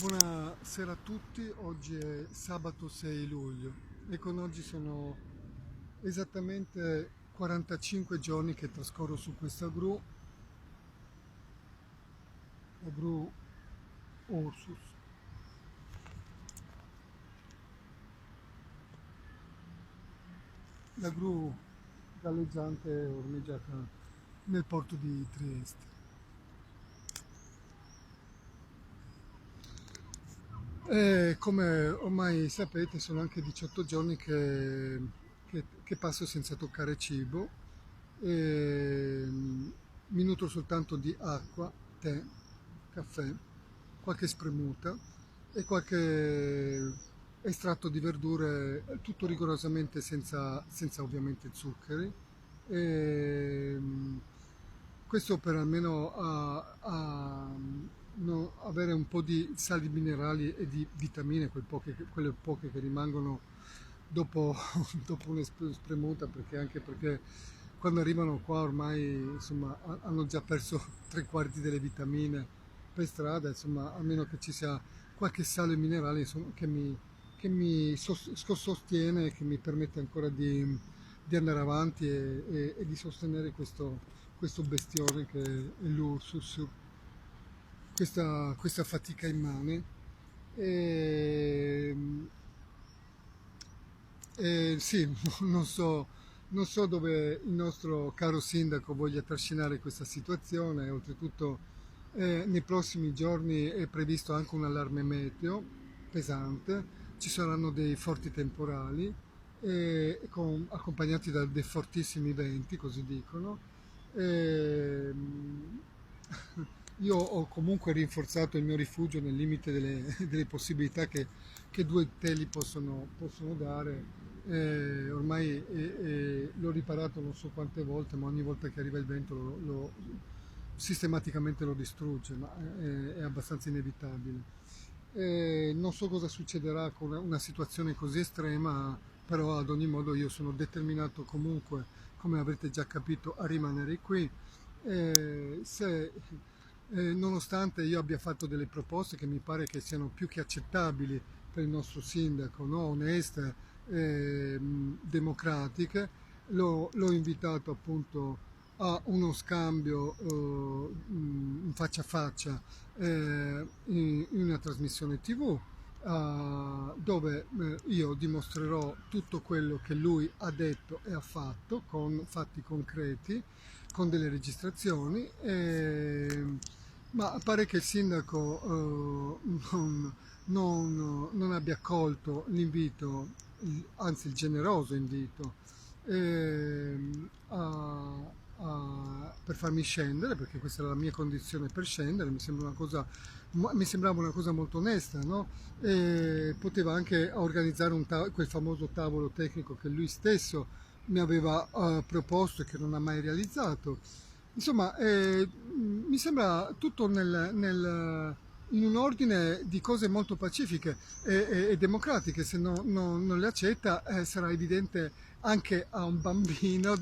Buonasera a tutti, oggi è sabato 6 luglio e con oggi sono esattamente 45 giorni che trascorro su questa gru, la gru Ursus, la gru galleggiante ormeggiata nel porto di Trieste. E come ormai sapete sono anche 18 giorni che passo senza toccare cibo e mi nutro soltanto di acqua, tè, caffè, qualche spremuta e qualche estratto di verdure, tutto rigorosamente senza ovviamente zuccheri. E, questo per almeno avere un po' di sali minerali e di vitamine, quelle poche che rimangono dopo, dopo spremuta, perché anche perché quando arrivano qua ormai insomma, hanno già perso tre quarti delle vitamine per strada, insomma, a meno che ci sia qualche sale minerale insomma, che mi sostiene e che mi permette ancora di andare avanti e di sostenere questo bestione che è l'Ursus, questa fatica immane. E, sì, non so dove il nostro caro sindaco voglia trascinare questa situazione. Oltretutto nei prossimi giorni è previsto anche un allarme meteo pesante, ci saranno dei forti temporali accompagnati da dei fortissimi venti, così dicono. E, io ho comunque rinforzato il mio rifugio nel limite delle possibilità che due teli possono dare. Ormai l'ho riparato non so quante volte, ma ogni volta che arriva il vento sistematicamente lo distrugge, ma è abbastanza inevitabile. Non so cosa succederà con una situazione così estrema, però ad ogni modo io sono determinato comunque, come avrete già capito, a rimanere qui. Se Nonostante io abbia fatto delle proposte che mi pare che siano più che accettabili per il nostro sindaco, no? Oneste, democratiche, l'ho invitato appunto a uno scambio in faccia a faccia in una trasmissione TV dove io dimostrerò tutto quello che lui ha detto e ha fatto con fatti concreti, con delle registrazioni, ma pare che il sindaco non abbia accolto l'invito, anzi il generoso invito per farmi scendere, perché questa era la mia condizione per scendere. Mi sembrava una cosa molto onesta, no? E poteva anche organizzare quel famoso tavolo tecnico che lui stesso mi aveva proposto e che non ha mai realizzato. Insomma, mi sembra tutto in un ordine di cose molto pacifiche e democratiche. Se non le accetta, sarà evidente anche a un bambino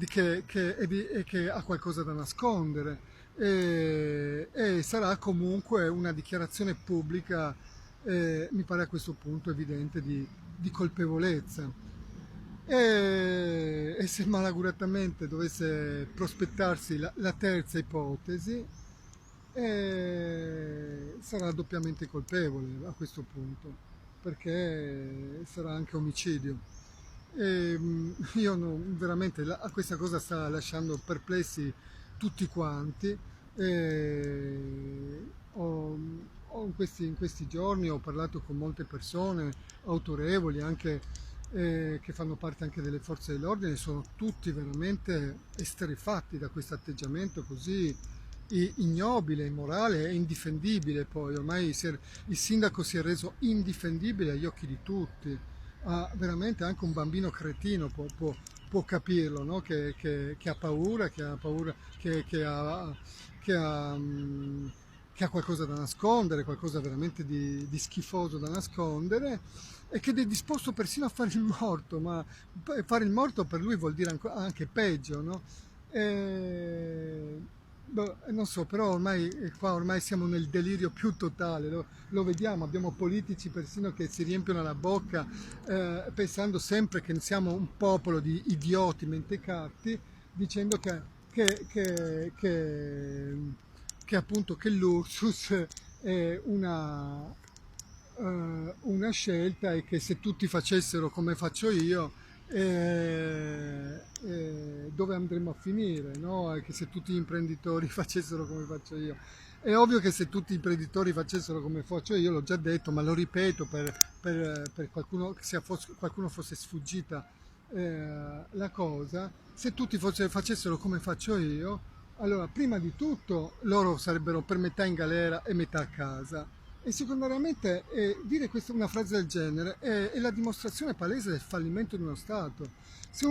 che ha qualcosa da nascondere e sarà comunque una dichiarazione pubblica, mi pare a questo punto evidente, di colpevolezza. E se malauguratamente dovesse prospettarsi la terza ipotesi, sarà doppiamente colpevole a questo punto, perché sarà anche omicidio. Io veramente a questa cosa sta lasciando perplessi tutti quanti. E in questi giorni ho parlato con molte persone autorevoli, anche che fanno parte anche delle forze dell'ordine, sono tutti veramente esterrefatti da questo atteggiamento così ignobile, immorale e indifendibile. Poi ormai il sindaco si è reso indifendibile agli occhi di tutti. Veramente anche un bambino cretino può capirlo, no? Che ha paura, che ha, mm, che ha qualcosa da nascondere, qualcosa veramente di schifoso da nascondere e che è disposto persino a fare il morto, ma fare il morto per lui vuol dire anche peggio, no? E, boh, non so, però ormai qua ormai siamo nel delirio più totale, lo vediamo, abbiamo politici persino che si riempiono la bocca pensando sempre che siamo un popolo di idioti mentecatti, dicendo che appunto che l'Ursus è una scelta e che se tutti facessero come faccio io, dove andremo a finire, no? E che se tutti gli imprenditori facessero come faccio io. È ovvio che se tutti gli imprenditori facessero come faccio io, l'ho già detto, ma lo ripeto per qualcuno, se qualcuno fosse sfuggita la cosa, se tutti facessero come faccio io, allora prima di tutto loro sarebbero per metà in galera e metà a casa. E secondariamente dire una frase del genere è la dimostrazione palese del fallimento di uno Stato. Se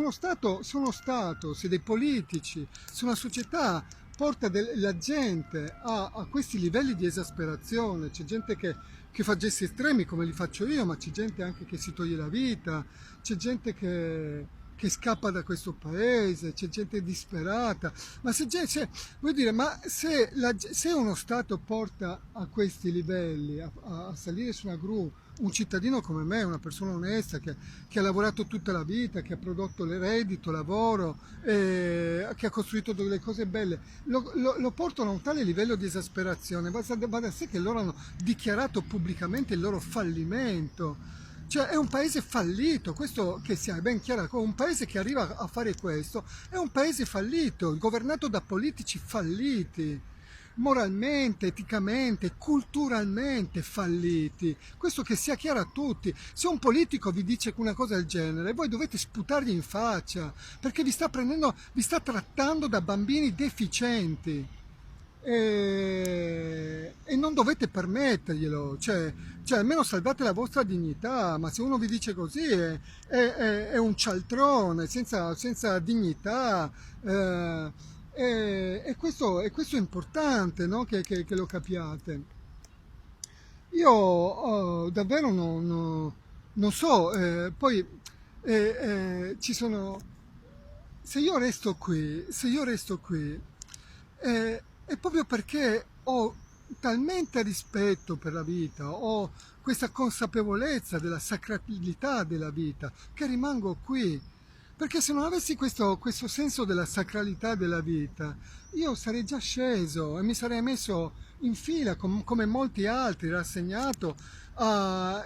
dei politici, se una società porta la gente a questi livelli di esasperazione, c'è gente che fa gesti estremi come li faccio io, ma c'è gente anche che si toglie la vita, c'è gente che scappa da questo paese, c'è gente disperata, ma voglio dire, ma se uno Stato porta a questi livelli, a salire su una gru, un cittadino come me, una persona onesta che ha lavorato tutta la vita, che ha prodotto reddito, lavoro, che ha costruito delle cose belle, lo portano a un tale livello di esasperazione, va da sé che loro hanno dichiarato pubblicamente il loro fallimento. Cioè è un paese fallito, questo che sia ben chiaro, un paese che arriva a fare questo è un paese fallito, governato da politici falliti, moralmente, eticamente, culturalmente falliti. Questo che sia chiaro a tutti. Se un politico vi dice una cosa del genere, voi dovete sputargli in faccia, perché vi sta trattando da bambini deficienti e non dovete permetterglielo, cioè almeno salvate la vostra dignità, ma se uno vi dice così è un cialtrone senza dignità, e questo è importante, no? Che lo capiate. Io davvero non so, poi ci sono, se io resto qui, è proprio perché ho talmente rispetto per la vita, ho questa consapevolezza della sacralità della vita, che rimango qui. Perché se non avessi questo senso della sacralità della vita, io sarei già sceso e mi sarei messo in fila come molti altri, rassegnato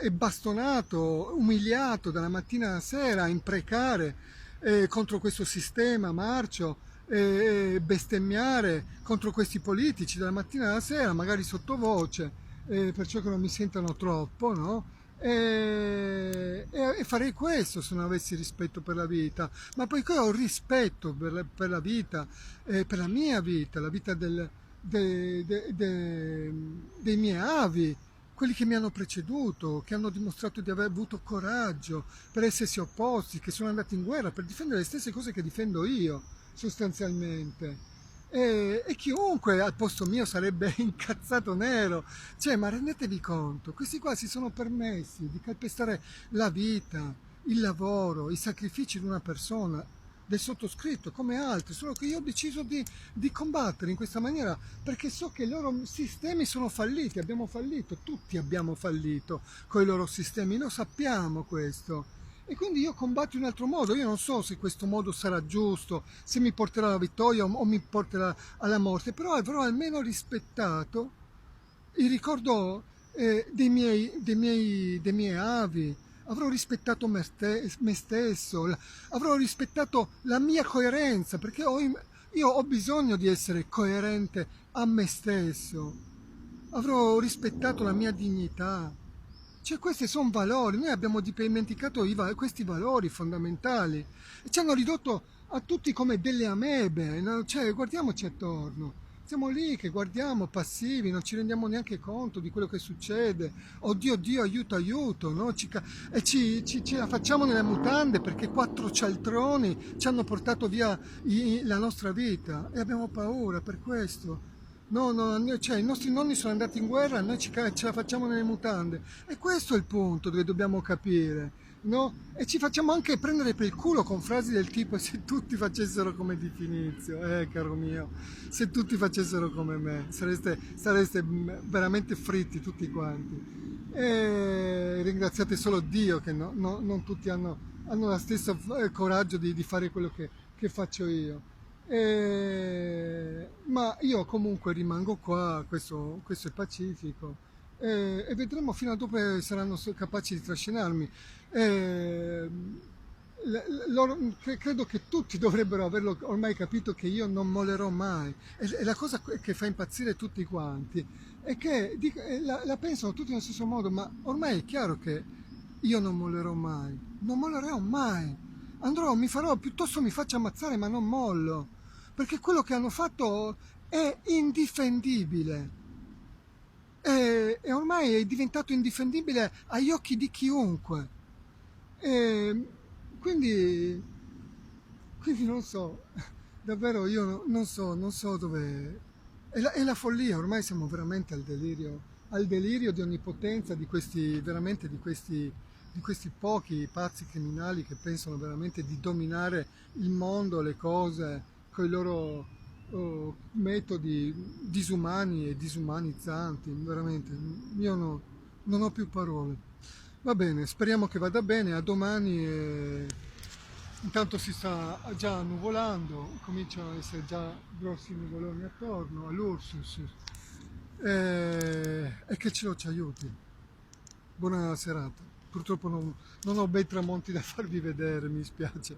e bastonato, umiliato dalla mattina alla sera, a imprecare contro questo sistema marcio, bestemmiare contro questi politici dalla mattina alla sera, magari sottovoce, perciò che non mi sentono troppo, no? E farei questo se non avessi rispetto per la vita, ma poiché ho rispetto per la vita, per la mia vita, la vita dei miei avi, quelli che mi hanno preceduto, che hanno dimostrato di aver avuto coraggio per essersi opposti, che sono andati in guerra per difendere le stesse cose che difendo io, sostanzialmente. E chiunque al posto mio sarebbe incazzato nero. Cioè, ma rendetevi conto, questi qua si sono permessi di calpestare la vita, il lavoro, i sacrifici di una persona, del sottoscritto, come altri, solo che io ho deciso di combattere in questa maniera perché so che i loro sistemi sono falliti, abbiamo fallito, tutti abbiamo fallito con i loro sistemi, lo sappiamo questo. E quindi io combatto in un altro modo, io non so se questo modo sarà giusto, se mi porterà alla vittoria o mi porterà alla morte, però avrò almeno rispettato il ricordo dei miei avi, avrò rispettato me stesso, avrò rispettato la mia coerenza, perché io ho bisogno di essere coerente a me stesso, avrò rispettato la mia dignità. Cioè, questi sono valori, noi abbiamo dimenticato questi valori fondamentali e ci hanno ridotto a tutti come delle amebe, no? Cioè, guardiamoci attorno, siamo lì che guardiamo passivi, non ci rendiamo neanche conto di quello che succede. Oddio, Dio, aiuto, aiuto, no? Ce la facciamo nelle mutande perché quattro cialtroni ci hanno portato via la nostra vita e abbiamo paura per questo. No, no, cioè, i nostri nonni sono andati in guerra, noi ce la facciamo nelle mutande. E questo è il punto dove dobbiamo capire, no? E ci facciamo anche prendere per il culo con frasi del tipo se tutti facessero come Di Finizio, caro mio, se tutti facessero come me, sareste veramente fritti tutti quanti. E ringraziate solo Dio che non tutti hanno lo stesso coraggio di fare quello che faccio io. Ma io comunque rimango qua, questo è pacifico, e vedremo fino a dove saranno capaci di trascinarmi. Eh, credo che tutti dovrebbero averlo ormai capito che io non mollerò mai. E la cosa che fa impazzire tutti quanti è che la pensano tutti nello stesso modo, ma ormai è chiaro che io non mollerò mai, non mollerò mai. Andrò, piuttosto mi faccio ammazzare, ma non mollo, perché quello che hanno fatto è indifendibile e ormai è diventato indifendibile agli occhi di chiunque. E quindi, quindi non so, davvero io non so dove. È la follia, ormai siamo veramente al delirio di onnipotenza di questi, veramente di questi pochi pazzi criminali che pensano veramente di dominare il mondo, le cose, con i loro metodi disumani e disumanizzanti, veramente. Io non ho più parole. Va bene, speriamo che vada bene, a domani. Intanto si sta già nuvolando, cominciano ad essere già grossi nuvoloni attorno all'Ursus, e che cielo ci aiuti. Buona serata. Purtroppo non ho bei tramonti da farvi vedere, mi spiace.